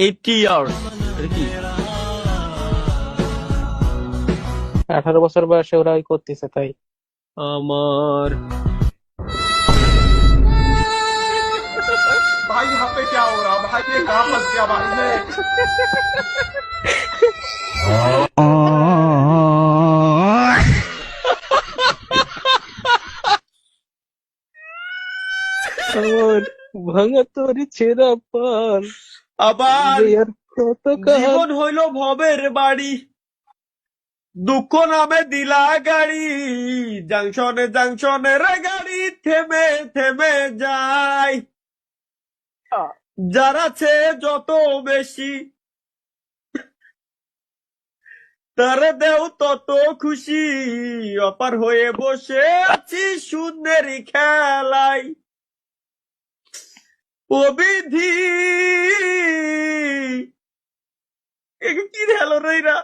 80 years এটা কি? 18 বছর বয়সে ওরা ওই করতেছে তাই। আমার भाई यहाँ पे क्या हो रहा भाई ये कहाँ फंस गया भाई मैं আমার ভাঙা তোরে ছেঁড়া পান আবার যে আর কত কাল। জীবন হইল ভবের বাড়ি, দুঃখ নামে দিলা গাড়ি, জাংশনে জাংশনে রে গাড়ি থেমে থেমে যায়, যার আছে যত বেশি তারে দেও তত খুশি, অপার হয়ে বসে আছি শূন্যেরই খেলায়। ও বিধি একে কি হলো রইরা,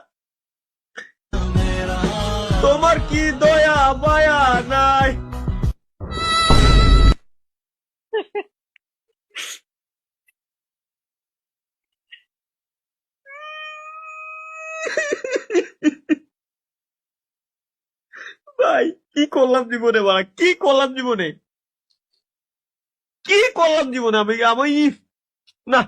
তোমার কি দয়া মায়া নাই? ভাই কি করলাম জীবনে, বাড়া কি করলাম জীবনে, কি করলাম জীবনে আমি আমি না